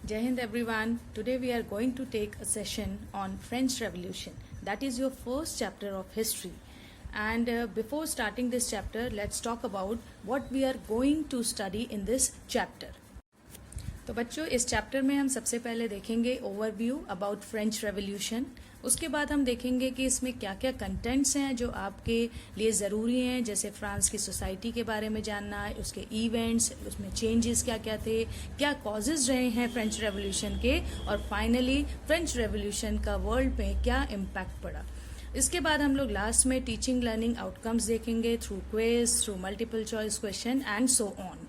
Jai Hind everyone. Today we are going to take a session on French Revolution. That is your first chapter of history. And before starting this chapter, let's talk about what we are going to study in this chapter. तो बच्चों इस chapter में हम सबसे पहले देखेंगे overview about French revolution. उसके बाद हम देखेंगे कि इसमें क्या क्या कंटेंट्स हैं जो आपके लिए ज़रूरी हैं, जैसे फ्रांस की सोसाइटी के बारे में जानना, उसके इवेंट्स, उसमें चेंजेस क्या क्या थे, क्या कॉजेज़ रहे हैं फ्रेंच रेवोल्यूशन के, और फाइनली फ्रेंच रेवोल्यूशन का वर्ल्ड में क्या इम्पैक्ट पड़ा। इसके बाद हम लोग लास्ट में टीचिंग लर्निंग आउटकम्स देखेंगे through quiz, through multiple choice question and so on.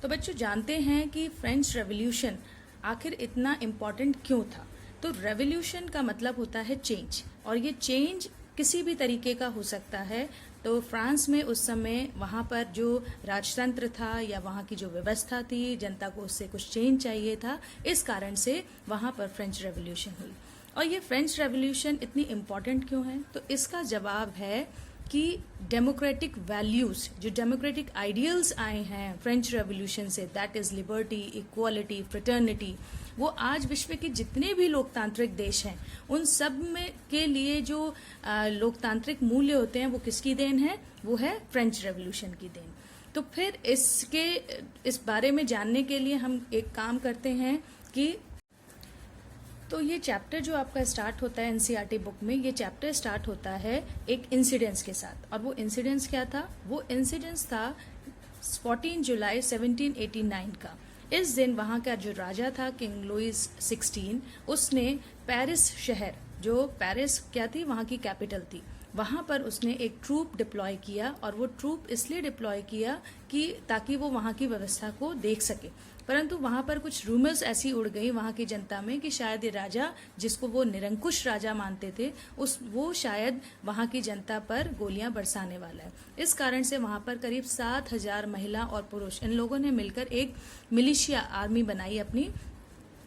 तो बच्चों जानते हैं कि फ्रेंच रेवोल्यूशन आखिर इतना इम्पॉर्टेंट क्यों था। तो रेवोल्यूशन का मतलब होता है चेंज, और ये चेंज किसी भी तरीके का हो सकता है। तो फ्रांस में उस समय वहाँ पर जो राजतंत्र था या वहाँ की जो व्यवस्था थी, जनता को उससे कुछ चेंज चाहिए था, इस कारण से वहाँ पर फ्रेंच रेवोल्यूशन हुई। और ये फ्रेंच रेवोल्यूशन इतनी इम्पॉर्टेंट क्यों है, तो इसका जवाब है कि डेमोक्रेटिक वैल्यूज, जो डेमोक्रेटिक आइडियल्स आए हैं फ्रेंच रेवोल्यूशन से, that is liberty, equality, fraternity, वो आज विश्व के जितने भी लोकतांत्रिक देश हैं उन सब में के लिए जो लोकतांत्रिक मूल्य होते हैं वो किसकी देन है, वो है फ्रेंच रेवोल्यूशन की देन। तो फिर इस बारे में जानने के लिए हम एक काम करते हैं कि तो ये चैप्टर जो आपका स्टार्ट होता है एनसीईआरटी बुक में, ये चैप्टर स्टार्ट होता है एक इंसिडेंस के साथ। और वो इंसिडेंस क्या था, वो इंसिडेंस था 14 जुलाई 1789 का। इस दिन वहाँ का जो राजा था किंग लुइस 16, उसने पेरिस शहर, जो पेरिस क्या थी, वहाँ की कैपिटल थी, वहाँ पर उसने एक ट्रूप डिप्लॉय किया। और वो ट्रूप इसलिए डिप्लॉय किया कि ताकि वो वहाँ की व्यवस्था को देख सके। परंतु वहाँ पर कुछ रूमर्स ऐसी उड़ गई वहाँ की जनता में कि शायद ये राजा, जिसको वो निरंकुश राजा मानते थे, वो शायद वहाँ की जनता पर गोलियां बरसाने वाला है। इस कारण से वहाँ पर करीब 7,000 महिला और पुरुष, इन लोगों ने मिलकर एक मिलिशिया आर्मी बनाई अपनी,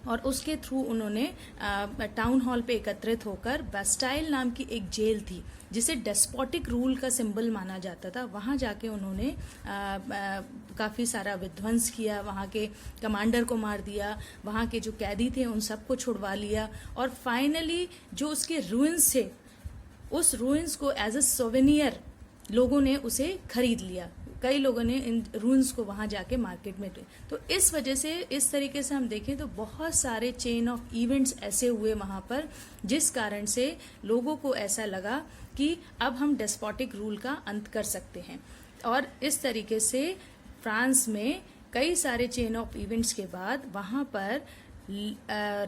और उसके थ्रू उन्होंने टाउन हॉल पे एकत्रित होकर बास्टाइल नाम की एक जेल थी जिसे डेस्पोटिक रूल का सिंबल माना जाता था, वहाँ जाके उन्होंने काफ़ी सारा विध्वंस किया, वहाँ के कमांडर को मार दिया, वहाँ के जो कैदी थे उन सबको छुड़वा लिया, और फाइनली जो उसके रूइंस थे, उस रूइंस को एज अ सोवेनियर लोगों ने उसे खरीद लिया। कई लोगों ने इन रून्स को वहाँ जाके मार्केट में। तो इस वजह से, इस तरीके से हम देखें तो बहुत सारे चेन ऑफ इवेंट्स ऐसे हुए वहाँ पर, जिस कारण से लोगों को ऐसा लगा कि अब हम डेस्पोटिक रूल का अंत कर सकते हैं। और इस तरीके से फ्रांस में कई सारे चेन ऑफ इवेंट्स के बाद वहाँ पर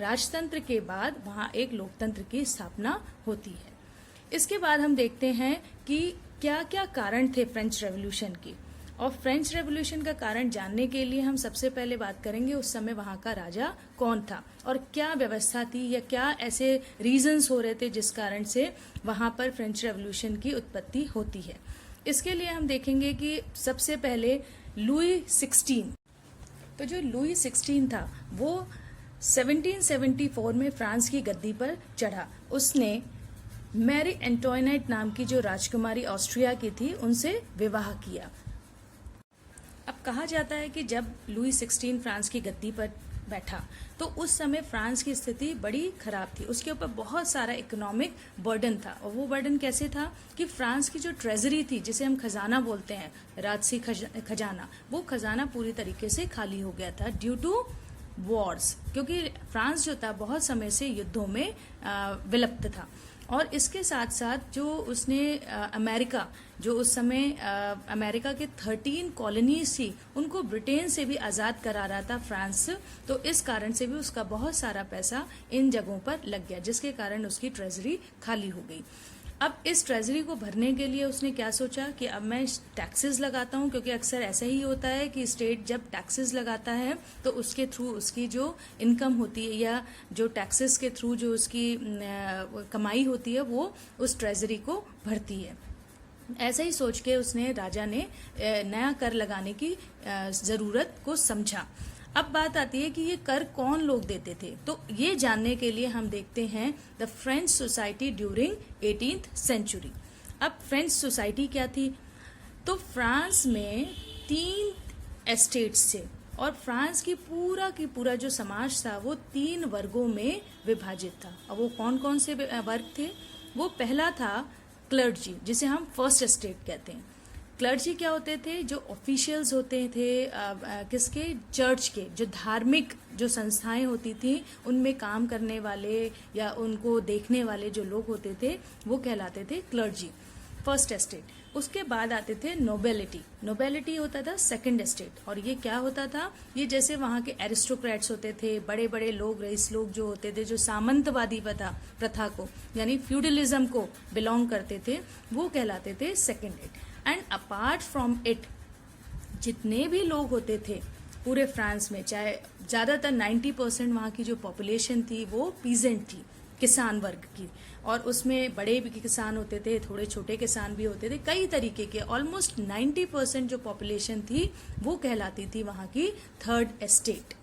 राजतंत्र के बाद वहाँ एक लोकतंत्र की स्थापना होती है। इसके बाद हम देखते हैं कि क्या क्या कारण थे फ्रेंच रेवोल्यूशन की। और फ्रेंच रेवोल्यूशन का कारण जानने के लिए हम सबसे पहले बात करेंगे उस समय वहाँ का राजा कौन था और क्या व्यवस्था थी, या क्या ऐसे रीजंस हो रहे थे जिस कारण से वहाँ पर फ्रेंच रेवोल्यूशन की उत्पत्ति होती है। इसके लिए हम देखेंगे कि सबसे पहले लुई 16, तो जो लुई 16 था वो 1774 में फ्रांस की गद्दी पर चढ़ा। उसने मैरी एंटोइनेट नाम की जो राजकुमारी ऑस्ट्रिया की थी उनसे विवाह किया। अब कहा जाता है कि जब लुई 16 फ्रांस की गद्दी पर बैठा तो उस समय फ्रांस की स्थिति बड़ी खराब थी, उसके ऊपर बहुत सारा इकोनॉमिक बर्डन था। और वो बर्डन कैसे था कि फ्रांस की जो ट्रेजरी थी, जिसे हम खजाना बोलते हैं, राजसी खजाना, वो खजाना पूरी तरीके से खाली हो गया था ड्यू टू वॉर्स, क्योंकि फ्रांस जो था बहुत समय से युद्धों में विलुप्त था। और इसके साथ साथ जो उसने अमेरिका, जो उस समय अमेरिका के 13 कॉलोनीज थी, उनको ब्रिटेन से भी आज़ाद करा रहा था फ्रांस। तो इस कारण से भी उसका बहुत सारा पैसा इन जगहों पर लग गया, जिसके कारण उसकी ट्रेजरी खाली हो गई। अब इस ट्रेजरी को भरने के लिए उसने क्या सोचा कि अब मैं टैक्सेस लगाता हूँ, क्योंकि अक्सर ऐसा ही होता है कि स्टेट जब टैक्सेस लगाता है तो उसके थ्रू उसकी जो इनकम होती है या जो टैक्सेस के थ्रू जो उसकी कमाई होती है वो उस ट्रेजरी को भरती है। ऐसा ही सोच के उसने, राजा ने नया कर लगाने की ज़रूरत को समझा। अब बात आती है कि ये कर कौन लोग देते थे। तो ये जानने के लिए हम देखते हैं the French society during 18th century. अब फ्रेंच सोसाइटी क्या थी, तो फ्रांस में 3 एस्टेट्स थे और फ्रांस की पूरा जो समाज था वो 3 वर्गों में विभाजित था। अब वो कौन कौन से वर्ग थे? वो पहला था क्लर्जी, जिसे हम फर्स्ट एस्टेट कहते हैं। क्लर्जी क्या होते थे? जो ऑफिशियल्स होते थे किसके? चर्च के, जो धार्मिक जो संस्थाएं होती थी उनमें काम करने वाले या उनको देखने वाले जो लोग होते थे वो कहलाते थे क्लर्जी, फर्स्ट एस्टेट। उसके बाद आते थे नोबेलिटी। नोबेलिटी होता था सेकंड एस्टेट। और ये क्या होता था? ये जैसे वहाँ के एरिस्टोक्रेट्स होते थे, बड़े बड़े लोग, रईस लोग जो होते थे, जो सामंतवादी प्रथा को यानी फ्यूडलिज्म को बिलोंग करते थे, वो कहलाते थे second estate. And apart from it जितने भी लोग होते थे पूरे फ्रांस में, चाहे ज़्यादातर 90% वहाँ की जो पॉपुलेशन थी वो पीजेंट थी, किसान वर्ग की। और उसमें बड़े भी किसान होते थे, थोड़े छोटे किसान भी होते थे, कई तरीके के। ऑलमोस्ट 90% जो पॉपुलेशन थी वो कहलाती थी वहाँ की थर्ड एस्टेट।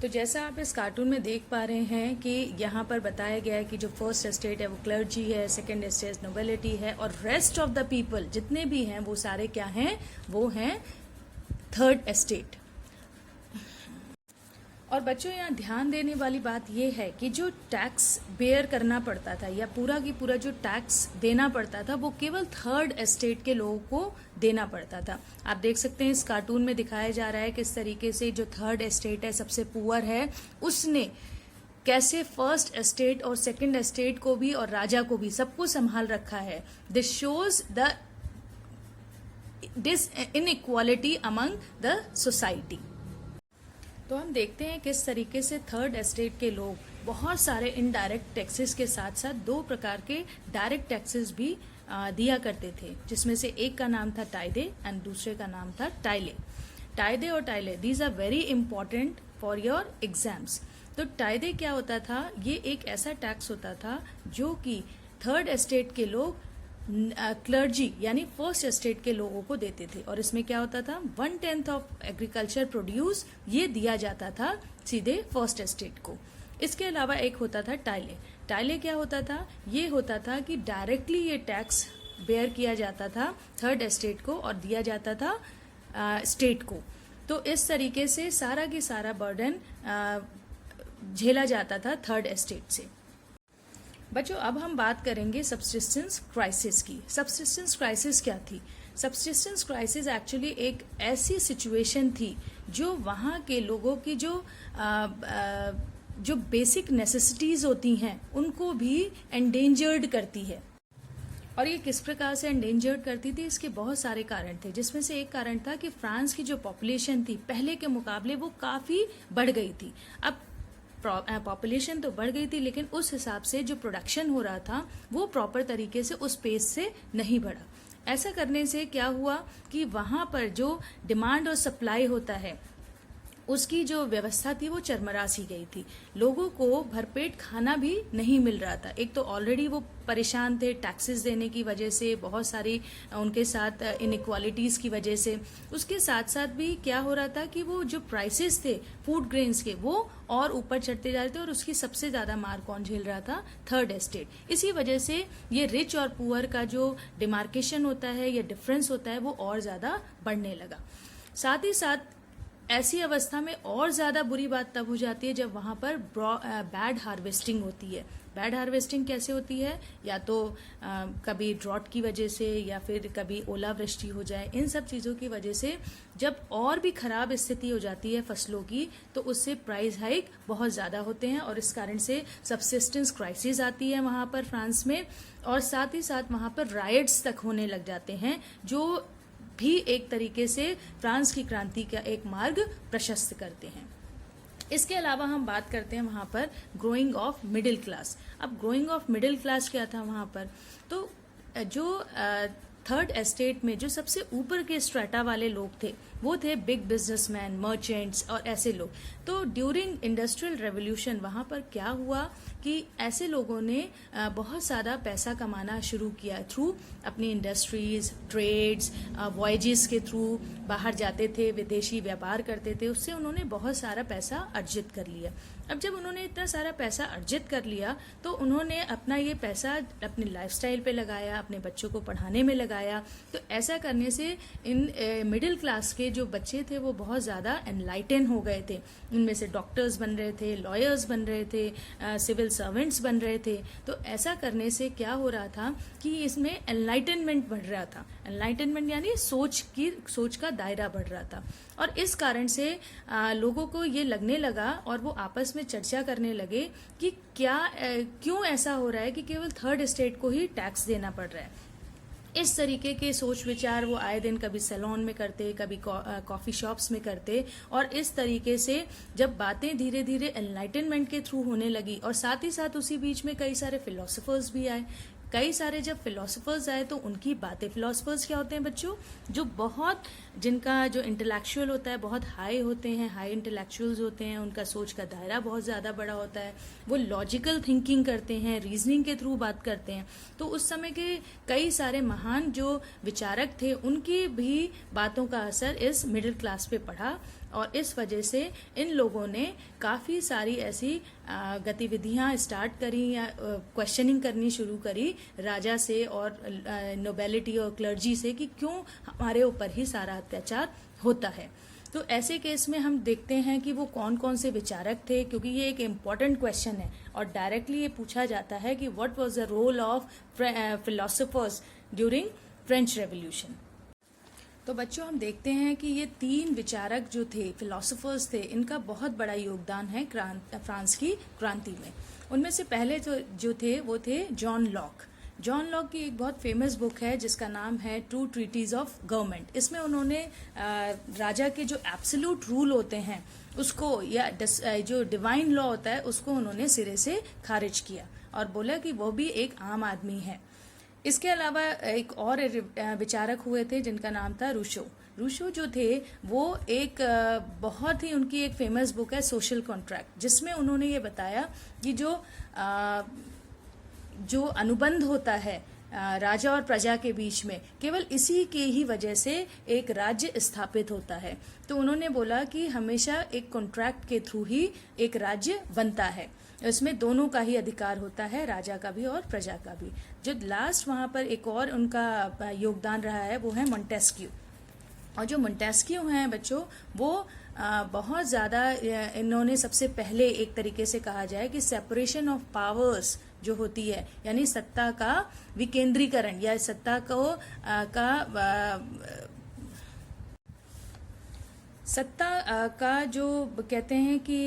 तो जैसा आप इस कार्टून में देख पा रहे हैं कि यहाँ पर बताया गया है कि जो फर्स्ट एस्टेट है वो क्लर्जी है, सेकंड एस्टेट नोबेलिटी है, और रेस्ट ऑफ द पीपल जितने भी हैं वो सारे क्या हैं? वो हैं थर्ड एस्टेट। और बच्चों यहाँ ध्यान देने वाली बात यह है कि जो टैक्स बेयर करना पड़ता था या पूरा की पूरा जो टैक्स देना पड़ता था वो केवल थर्ड एस्टेट के लोगों को देना पड़ता था। आप देख सकते हैं इस कार्टून में दिखाया जा रहा है किस तरीके से जो थर्ड एस्टेट है, सबसे पुअर है, उसने कैसे फर्स्ट एस्टेट और सेकंड एस्टेट को भी और राजा को भी सबको संभाल रखा है। This shows the dis inequality among the society. तो हम देखते हैं किस तरीके से थर्ड एस्टेट के लोग बहुत सारे इनडायरेक्ट टैक्सेस के साथ साथ 2 प्रकार के डायरेक्ट टैक्सेस भी दिया करते थे, जिसमें से एक का नाम था टाइदे एंड दूसरे का नाम था टाइले। टाइदे और taille, these are very important for your exams. तो टाइदे क्या होता था? ये एक ऐसा टैक्स होता था जो कि थर्ड एस्टेट के लोग क्लर्जी यानी फर्स्ट एस्टेट के लोगों को देते थे। और इसमें क्या होता था? 1/10 ऑफ एग्रीकल्चर प्रोड्यूस ये दिया जाता था सीधे फर्स्ट एस्टेट को। इसके अलावा एक होता था टाइले। टाइले क्या होता था? ये होता था कि डायरेक्टली ये टैक्स बेयर किया जाता था थर्ड एस्टेट को और दिया जाता था स्टेट को। तो इस तरीके से सारा की सारा बर्डन झेला जाता था थर्ड एस्टेट से। बच्चों अब हम बात करेंगे सब्सिस्टेंस क्राइसिस की। सब्सिस्टेंस क्राइसिस क्या थी? सब्सिस्टेंस क्राइसिस एक्चुअली एक ऐसी सिचुएशन थी जो वहाँ के लोगों की जो बेसिक नेसेसिटीज होती हैं उनको भी एंडेंजर्ड करती है। और ये किस प्रकार से एंडेंजर्ड करती थी? इसके बहुत सारे कारण थे, जिसमें से एक कारण था कि फ्रांस की जो पॉपुलेशन थी पहले के मुकाबले वो काफ़ी बढ़ गई थी। अब पॉपुलेशन तो बढ़ गई थी लेकिन उस हिसाब से जो प्रोडक्शन हो रहा था वो प्रॉपर तरीके से उस पेस से नहीं बढ़ा। ऐसा करने से क्या हुआ कि वहाँ पर जो डिमांड और सप्लाई होता है उसकी जो व्यवस्था थी वो चरमरा सी गई थी। लोगों को भरपेट खाना भी नहीं मिल रहा था। एक तो ऑलरेडी वो परेशान थे टैक्सेस देने की वजह से, बहुत सारी उनके साथ इनइक्वालिटीज़ की वजह से। उसके साथ साथ भी क्या हो रहा था कि वो जो प्राइसेस थे फूड ग्रेन्स के वो और ऊपर चढ़ते जा रहे थे और उसकी सबसे ज़्यादा मार कौन झेल रहा था? Third estate. इसी वजह से ये रिच और पुअर का जो डिमार्केशन होता है या डिफरेंस होता है वो और ज़्यादा बढ़ने लगा। साथ ही साथ ऐसी अवस्था में और ज़्यादा बुरी बात तब हो जाती है जब वहाँ पर बैड हार्वेस्टिंग होती है। बैड हार्वेस्टिंग कैसे होती है? या तो कभी ड्रॉट की वजह से या फिर कभी ओलावृष्टि हो जाए। इन सब चीज़ों की वजह से जब और भी खराब स्थिति हो जाती है फसलों की तो उससे प्राइस हाइक बहुत ज़्यादा होते हैं और इस कारण से सब्सिस्टेंस क्राइसिस आती है वहाँ पर फ्रांस में। और साथ ही साथ वहाँ पर राइट्स तक होने लग जाते हैं जो भी एक तरीके से फ्रांस की क्रांति का एक मार्ग प्रशस्त करते हैं। इसके अलावा हम बात करते हैं वहाँ पर ग्रोइंग ऑफ मिडिल क्लास। अब ग्रोइंग ऑफ मिडिल क्लास क्या था वहाँ पर? तो जो थर्ड एस्टेट में जो सबसे ऊपर के स्ट्रेटा वाले लोग थे वो थे बिग बिजनेसमैन, मर्चेंट्स और ऐसे लोग। तो ड्यूरिंग इंडस्ट्रियल रेवोल्यूशन वहाँ पर क्या हुआ कि ऐसे लोगों ने बहुत ज़्यादा पैसा कमाना शुरू किया थ्रू अपनी इंडस्ट्रीज, ट्रेड्स, वॉयजेस के थ्रू बाहर जाते थे, विदेशी व्यापार करते थे, उससे उन्होंने बहुत सारा पैसा अर्जित कर लिया। अब जब उन्होंने इतना सारा पैसा अर्जित कर लिया तो उन्होंने अपना ये पैसा अपने लाइफस्टाइल पे लगाया, अपने बच्चों को पढ़ाने में लगाया। तो ऐसा करने से इन मिडिल क्लास के के जो बच्चे थे वो बहुत ज़्यादा एनलाइटन हो गए थे। उनमें से डॉक्टर्स बन रहे थे, लॉयर्स बन रहे थे, सिविल सर्वेंट्स बन रहे थे। तो ऐसा करने से क्या हो रहा था कि इसमें एनलाइटनमेंट बढ़ रहा था। एनलाइटनमेंट यानी सोच का दायरा बढ़ रहा था। और इस कारण से लोगों को ये लगने लगा और वो आपस में चर्चा करने लगे कि क्यों ऐसा हो रहा है कि केवल थर्ड एस्टेट को ही टैक्स देना पड़ रहा है। इस तरीके के सोच विचार वो आए दिन कभी सैलून में करते, कभी कॉफ़ी शॉप्स में करते। और इस तरीके से जब बातें धीरे धीरे एनलाइटनमेंट के थ्रू होने लगी और साथ ही साथ उसी बीच में कई सारे फिलोसोफर्स भी आए। कई सारे जब फिलोसोफर्स आए तो उनकी बातें, फिलोसोफर्स क्या होते हैं बच्चों, जो बहुत जिनका जो इंटेलेक्चुअल होता है बहुत हाई होते हैं, हाई इंटेलेक्चुअल्स होते हैं, उनका सोच का दायरा बहुत ज़्यादा बड़ा होता है, वो लॉजिकल थिंकिंग करते हैं, रीजनिंग के थ्रू बात करते हैं। तो उस समय के कई सारे महान जो विचारक थे उनकी भी बातों का असर इस मिडिल क्लास पे पड़ा और इस वजह से इन लोगों ने काफ़ी सारी ऐसी गतिविधियां स्टार्ट करी या क्वेश्चनिंग करनी शुरू करी राजा से और नोबेलिटी और क्लर्जी से कि क्यों हमारे ऊपर ही सारा अत्याचार होता है। तो ऐसे केस में हम देखते हैं कि वो कौन कौन से विचारक थे, क्योंकि ये एक इम्पॉर्टेंट क्वेश्चन है और डायरेक्टली ये पूछा जाता है कि what was the role of philosophers during French revolution. तो बच्चों हम देखते हैं कि ये तीन विचारक जो थे, फिलोसोफर्स थे, इनका बहुत बड़ा योगदान है फ्रांस की क्रांति में। उनमें से पहले जो थे वो थे जॉन लॉक। जॉन लॉक की एक बहुत फेमस बुक है जिसका नाम है टू ट्रीटीज ऑफ गवर्नमेंट। इसमें उन्होंने राजा के जो एब्सोल्यूट रूल होते हैं उसको या जो डिवाइन लॉ होता है उसको उन्होंने सिरे से खारिज किया और बोला कि वो भी एक आम आदमी है। इसके अलावा एक और विचारक हुए थे जिनका नाम था रूशो। रूशो जो थे वो एक बहुत ही उनकी एक फेमस बुक है सोशल कॉन्ट्रैक्ट, जिसमें उन्होंने ये बताया कि जो अनुबंध होता है राजा और प्रजा के बीच में, केवल इसी के ही वजह से एक राज्य स्थापित होता है। तो उन्होंने बोला कि हमेशा एक कॉन्ट्रैक्ट के थ्रू ही एक राज्य बनता है, इसमें दोनों का ही अधिकार होता है, राजा का भी और प्रजा का भी। जो लास्ट वहां पर एक और उनका योगदान रहा है वो है मोंटेस्क्यू। और जो मोंटेस्क्यू हैं बच्चों वो बहुत ज़्यादा इन्होंने सबसे पहले एक तरीके से कहा जाए कि सेपरेशन ऑफ पावर्स जो होती है, यानी सत्ता का विकेंद्रीकरण या सत्ता को सत्ता का जो कहते हैं कि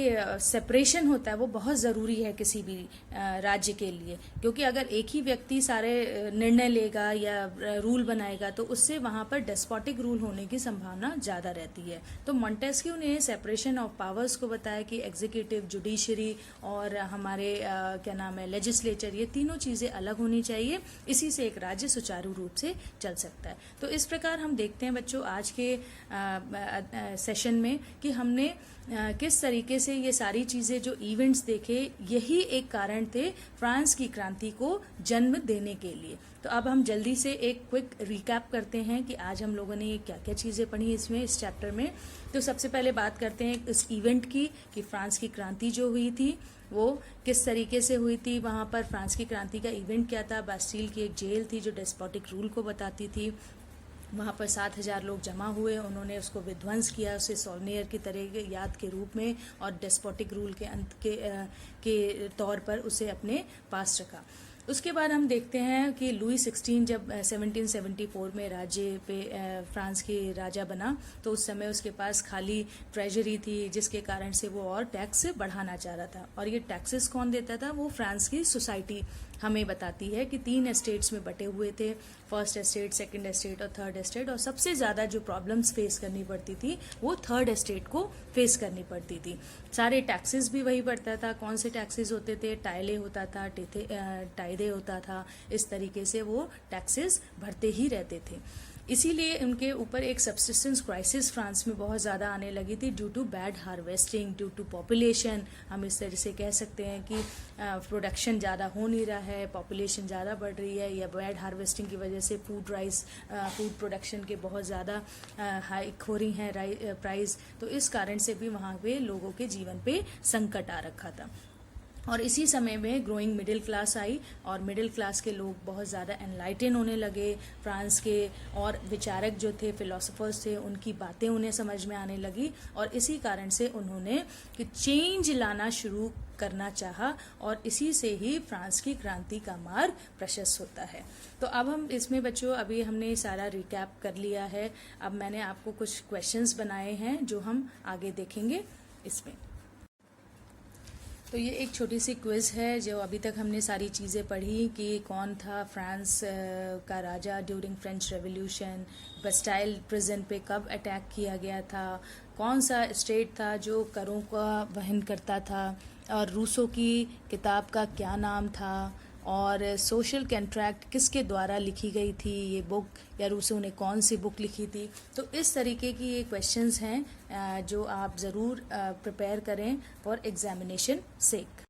सेपरेशन होता है वो बहुत ज़रूरी है किसी भी राज्य के लिए, क्योंकि अगर एक ही व्यक्ति सारे निर्णय लेगा या रूल बनाएगा तो उससे वहाँ पर डेस्पोटिक रूल होने की संभावना ज़्यादा रहती है। तो मोंटेस्क्यू ने सेपरेशन ऑफ पावर्स को बताया कि एग्जीक्यूटिव, जुडिशरी और हमारे क्या नाम है लेजिस्लेचर, ये तीनों चीज़ें अलग होनी चाहिए, इसी से एक राज्य सुचारू रूप से चल सकता है। तो इस प्रकार हम देखते हैं बच्चों आज के सेशन में कि हमने किस तरीके से ये सारी चीज़ें जो इवेंट्स देखे, यही एक कारण थे फ्रांस की क्रांति को जन्म देने के लिए। तो अब हम जल्दी से एक क्विक रिकैप करते हैं कि आज हम लोगों ने ये क्या क्या चीज़ें पढ़ी इसमें, इस चैप्टर में। तो सबसे पहले बात करते हैं इस इवेंट की कि फ्रांस की क्रांति जो हुई थी वो किस तरीके से हुई थी। वहाँ पर फ्रांस की क्रांति का इवेंट क्या था? बास्टील की एक जेल थी जो डेस्पोटिक रूल को बताती थी। वहाँ पर 7,000 लोग जमा हुए, उन्होंने उसको विध्वंस किया, उसे सोवेनियर की तरह याद के रूप में और डेस्पोटिक रूल के अंत के तौर पर उसे अपने पास रखा। उसके बाद हम देखते हैं कि लुई 16 जब 1774 में राज्य पे फ्रांस के राजा बना तो उस समय उसके पास खाली ट्रेजरी थी, जिसके कारण से वो और टैक्स बढ़ाना चाह रहा था। और ये टैक्सेस कौन देता था? वो फ्रांस की सोसाइटी हमें बताती है कि 3 एस्टेट्स में बटे हुए थे, फर्स्ट एस्टेट, सेकंड एस्टेट और थर्ड एस्टेट। और सबसे ज़्यादा जो प्रॉब्लम्स फेस करनी पड़ती थी वो थर्ड एस्टेट को फेस करनी पड़ती थी। सारे टैक्सेस भी वही पड़ता था। कौन से टैक्सेस होते थे? टाइले होता था, टाइदे होता था, इस तरीके से वो टैक्सेस भरते ही रहते थे। इसीलिए उनके ऊपर एक सब्सिस्टेंस क्राइसिस फ्रांस में बहुत ज़्यादा आने लगी थी due to bad harvesting, due to population. हम इस तरह से कह सकते हैं कि प्रोडक्शन ज़्यादा हो नहीं रहा है, पॉपुलेशन ज़्यादा बढ़ रही है, या बैड हार्वेस्टिंग की वजह से फूड प्रोडक्शन के बहुत ज़्यादा हाइक हो रही हैं प्राइस। तो इस कारण से भी वहाँ पे लोगों के जीवन पे संकट आ रखा था। और इसी समय में ग्रोइंग मिडिल क्लास आई और मिडिल क्लास के लोग बहुत ज़्यादा एनलाइटन होने लगे फ्रांस के, और विचारक जो थे, फिलोसोफर्स थे, उनकी बातें उन्हें समझ में आने लगी और इसी कारण से उन्होंने कि चेंज लाना शुरू करना चाहा और इसी से ही फ्रांस की क्रांति का मार्ग प्रशस्त होता है। तो अब हम इसमें बच्चों अभी हमने सारा रिकैप कर लिया है। अब मैंने आपको कुछ क्वेश्चंस बनाए हैं जो हम आगे देखेंगे इसमें। तो ये एक छोटी सी क्विज़ है जो अभी तक हमने सारी चीज़ें पढ़ी कि कौन था फ्रांस का राजा ड्यूरिंग फ्रेंच रेवोल्यूशन, बस्टाइल प्रिजन पे कब अटैक किया गया था, कौन सा स्टेट था जो करों का वहन करता था, और रूसो की किताब का क्या नाम था, और सोशल कॉन्ट्रैक्ट किसके द्वारा लिखी गई थी ये बुक, या रूसो ने कौन सी बुक लिखी थी। तो इस तरीके की ये क्वेश्चंस हैं जो आप ज़रूर प्रिपेयर करें फॉर एग्जामिनेशन सेक।